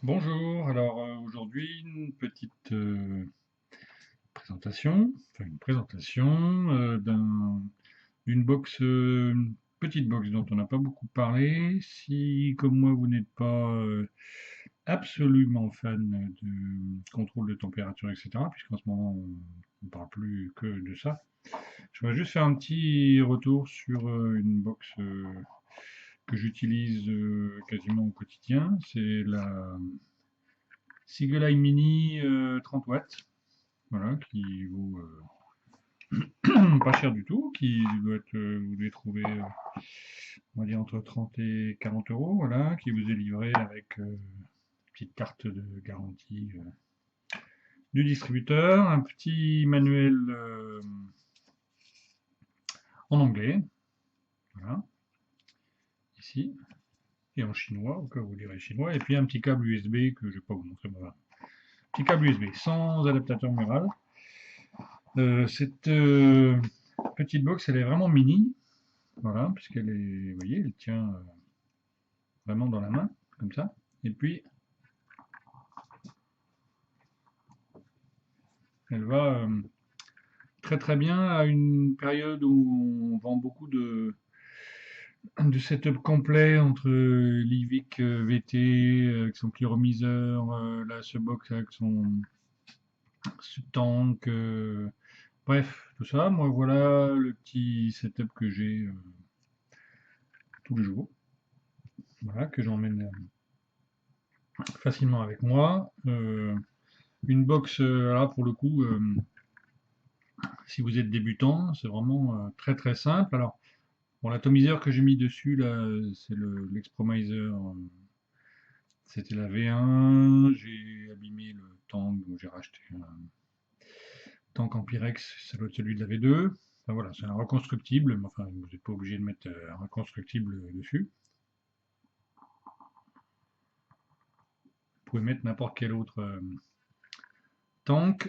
Bonjour, alors aujourd'hui une petite présentation, enfin une présentation d'une box, petite box dont on n'a pas beaucoup parlé. Si comme moi vous n'êtes pas absolument fan de contrôle de température, etc., puisqu'en ce moment on ne parle plus que de ça, je voudrais juste faire un petit retour sur une box que j'utilise quasiment au quotidien. C'est la Sigelei Mini 30 watts, voilà, qui vaut pas cher du tout, qui doit être, vous devez trouver, on va dire entre 30 et 40 euros, voilà, qui vous est livré avec une petite carte de garantie du distributeur, un petit manuel en anglais, voilà, ici, et en chinois, au cas où vous lirez chinois, et puis un petit câble USB que je vais pas vous montrer, voilà. Petit câble USB sans adaptateur mural. Cette petite box, elle est vraiment mini, voilà, puisqu'elle est, vous voyez, elle tient vraiment dans la main, comme ça. Et puis, elle va très très bien à une période où on vend beaucoup de setup complet entre l'IVIC VT avec son clyromiseur, là, ce box avec son tank, bref, tout ça. Moi, voilà le petit setup que j'ai tous les jours, voilà, que j'emmène facilement avec moi. Une box, là, pour le coup, si vous êtes débutant, c'est vraiment très très simple. Alors, bon, l'atomiseur que j'ai mis dessus, là, c'est l'Expromiser. C'était la V1. J'ai abîmé le tank, donc j'ai racheté un tank en Pyrex, ça doit être celui de la V2. Enfin, voilà, c'est un reconstructible, mais enfin, vous n'êtes pas obligé de mettre un reconstructible dessus. Vous pouvez mettre n'importe quel autre tank.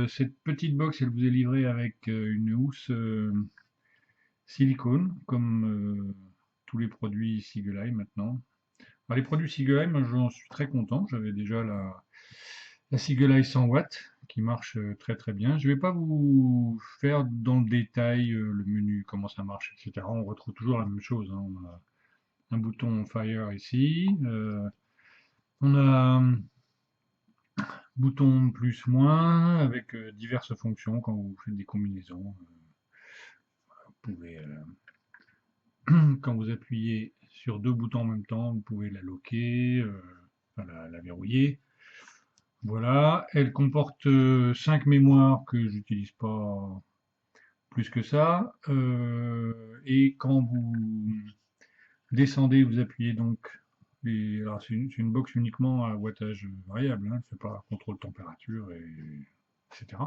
Cette petite box, elle vous est livrée avec une housse silicone, comme tous les produits Sigelei maintenant. Alors, les produits Sigelei, moi j'en suis très content. J'avais déjà la Sigelei 100 watts qui marche très très bien. Je ne vais pas vous faire dans le détail le menu, comment ça marche, etc. On retrouve toujours la même chose, hein. On a un bouton Fire ici. On a un bouton plus moins avec diverses fonctions quand vous faites des combinaisons. Vous pouvez quand vous appuyez sur deux boutons en même temps, vous pouvez la loquer, enfin la verrouiller. Voilà, elle comporte 5 mémoires que j'utilise pas plus que ça. Et quand vous descendez, vous appuyez donc alors c'est une box uniquement à wattage variable, hein, elle ne fait pas contrôle température, etc.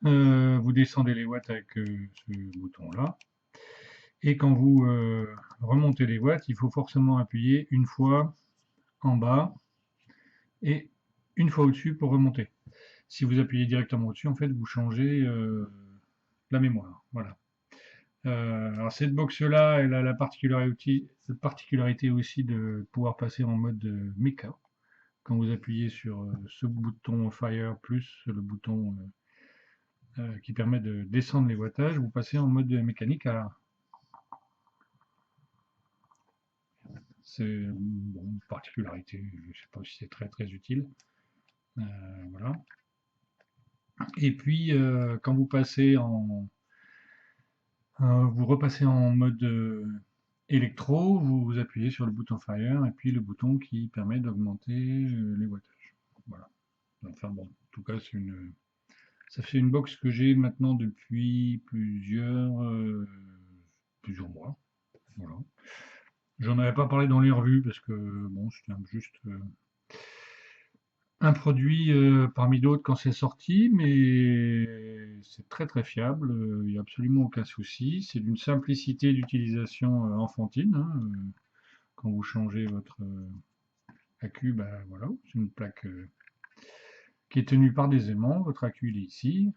Vous descendez les watts avec ce bouton-là. Et quand vous remontez les watts, il faut forcément appuyer une fois en bas et une fois au-dessus pour remonter. Si vous appuyez directement au-dessus, en fait, vous changez la mémoire. Voilà. Alors cette box-là, elle a la particularité aussi de pouvoir passer en mode mecha. Quand vous appuyez sur ce bouton Fire plus le bouton qui permet de descendre les wattages, vous passez en mode mécanique. Alors, c'est une particularité, je ne sais pas si c'est très très utile. Voilà. Et puis, quand vous repassez en mode électro, vous appuyez sur le bouton Fire et puis le bouton qui permet d'augmenter les wattages. Voilà. Enfin bon, en tout cas, ça fait une box que j'ai maintenant depuis plusieurs mois. Voilà. J'en avais pas parlé dans les revues parce que bon, c'était juste un produit parmi d'autres quand c'est sorti, mais c'est très très fiable, il n'y a absolument aucun souci. C'est d'une simplicité d'utilisation enfantine, hein. Quand vous changez votre accu, ben voilà, c'est une plaque qui est tenue par des aimants. Votre accu il est ici,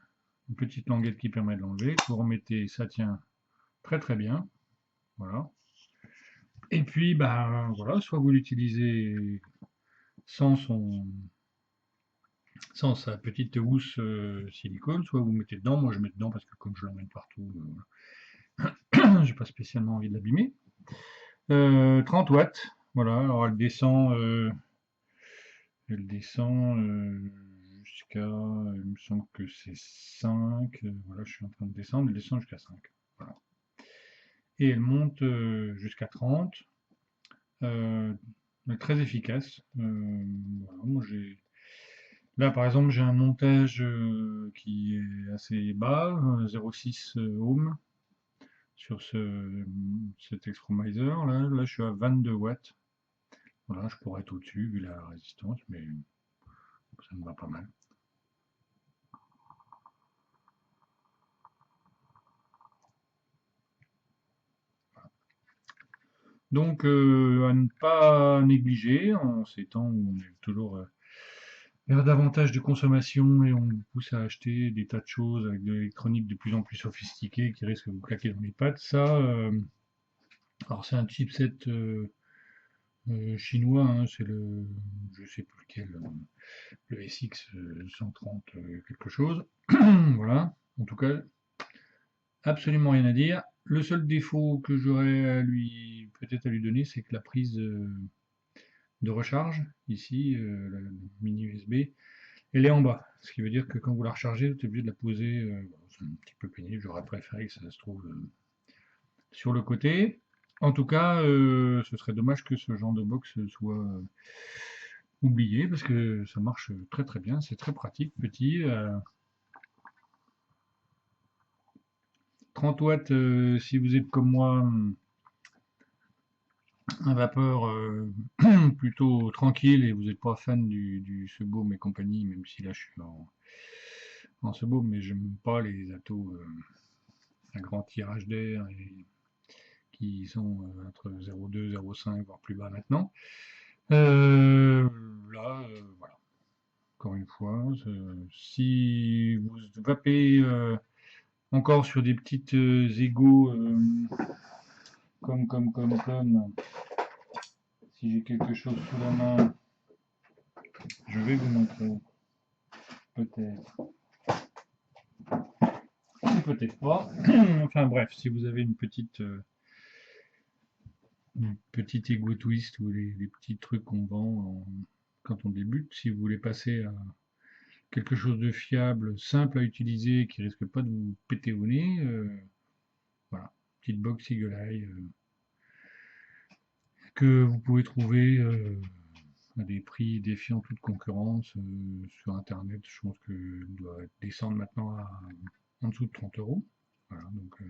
une petite languette qui permet de l'enlever. Vous remettez, ça tient très très bien. Voilà. Et puis, ben voilà, soit vous l'utilisez sans sans sa petite housse silicone, soit vous mettez dedans, moi je mets dedans parce que comme je l'emmène partout, j'ai pas spécialement envie de l'abîmer. 30 watts, voilà, alors elle descend jusqu'à, il me semble que c'est 5, voilà, je suis en train de descendre, elle descend jusqu'à 5, voilà. Et elle monte jusqu'à 30, euh, très efficace. Voilà, moi là par exemple j'ai un montage qui est assez bas, 0,6 ohm sur cet Expromiser, là je suis à 22 watts. Voilà, je pourrais être au-dessus vu la résistance, mais ça me va pas mal. Donc, à ne pas négliger en ces temps où on est toujours vers davantage de consommation et on vous pousse à acheter des tas de choses avec de l'électronique de plus en plus sophistiquée qui risque de vous claquer dans les pattes. Ça, alors c'est un chipset chinois, hein, c'est je sais plus lequel, le SX 130 quelque chose. Voilà. En tout cas, absolument rien à dire. Le seul défaut que j'aurais peut-être à lui donner, c'est que la prise de recharge, ici, la mini USB, elle est en bas. Ce qui veut dire que quand vous la rechargez, vous êtes obligé de la poser. Bon, c'est un petit peu pénible, j'aurais préféré que ça se trouve sur le côté. En tout cas, ce serait dommage que ce genre de box soit oublié parce que ça marche très très bien, c'est très pratique, petit. 30 watts, si vous êtes comme moi, un vapeur plutôt tranquille et vous n'êtes pas fan du Sebum et compagnie, même si là je suis en Sebum, mais j'aime pas les atos à grand tirage d'air qui sont entre 0,2, 0,5, voire plus bas maintenant. Là, voilà. Encore une fois, si vous vapez encore sur des petites égos comme, si j'ai quelque chose sous la main, je vais vous montrer, peut-être, ou peut-être pas. Enfin bref, si vous avez une petite ego twist ou les petits trucs qu'on vend quand on débute, si vous voulez passer à quelque chose de fiable, simple à utiliser, qui risque pas de vous péter au nez, voilà, petite box Eagle Eye que vous pouvez trouver à des prix défiant toute concurrence sur internet. Je pense que doit descendre maintenant à en dessous de 30 €. Voilà, donc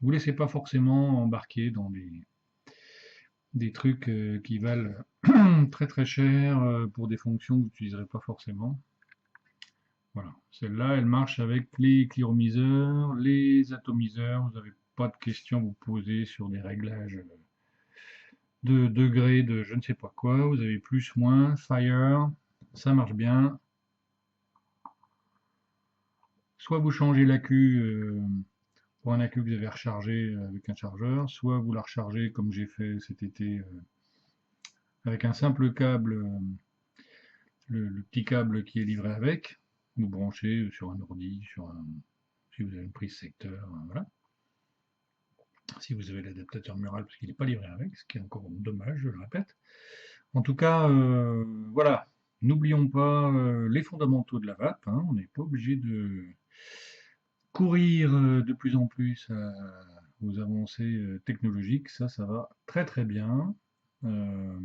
vous laissez pas forcément embarquer dans des trucs qui valent très très cher pour des fonctions que vous n'utiliserez pas forcément. Voilà, celle-là, elle marche avec les clearomiseurs, les atomiseurs. Vous n'avez pas de questions à vous poser sur des réglages de degrés de je ne sais pas quoi. Vous avez plus, moins, fire, ça marche bien. Soit vous changez l'accu pour un accu que vous avez rechargé avec un chargeur, soit vous la rechargez comme j'ai fait cet été avec un simple câble, le petit câble qui est livré avec. Vous branchez sur un ordi, si vous avez une prise secteur, voilà. Si vous avez l'adaptateur mural parce qu'il n'est pas livré avec, ce qui est encore dommage, je le répète. En tout cas, voilà, n'oublions pas les fondamentaux de la vape, hein. On n'est pas obligé de courir de plus en plus aux avancées technologiques, ça va très très bien. Euh,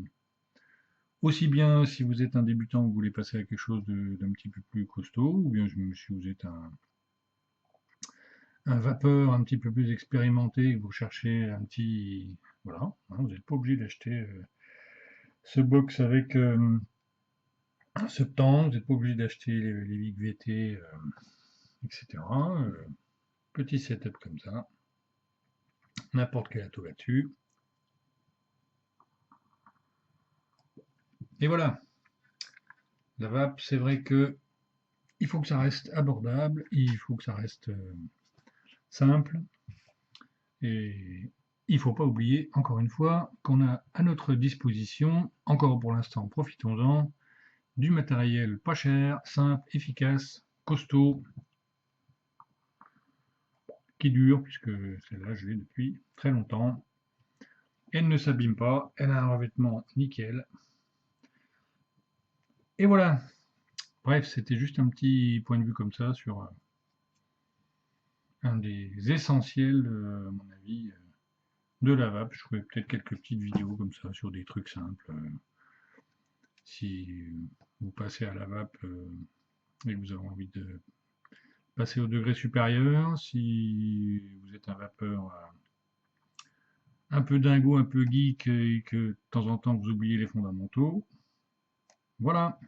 Aussi bien si vous êtes un débutant, vous voulez passer à quelque chose d'un petit peu plus costaud, ou bien si vous êtes un vapeur un petit peu plus expérimenté, que vous cherchez un petit... Voilà, hein, vous n'êtes pas obligé d'acheter ce box avec ce temps, vous n'êtes pas obligé d'acheter les VIC VT, etc. Petit setup comme ça, n'importe quel atout là-dessus. Et voilà, la vape, c'est vrai que il faut que ça reste abordable, il faut que ça reste simple, et il ne faut pas oublier, encore une fois, qu'on a à notre disposition, encore pour l'instant, profitons-en, du matériel pas cher, simple, efficace, costaud, qui dure, puisque celle-là, je l'ai depuis très longtemps. Elle ne s'abîme pas, elle a un revêtement nickel. Et voilà. Bref, c'était juste un petit point de vue comme ça sur un des essentiels, à mon avis, de la vape. Je ferai peut-être quelques petites vidéos comme ça sur des trucs simples. Si vous passez à la vape et que vous avez envie de passer au degré supérieur, si vous êtes un vapeur un peu dingo, un peu geek et que de temps en temps vous oubliez les fondamentaux. Voilà,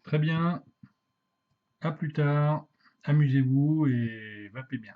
très bien, à plus tard, amusez-vous et vapez bien.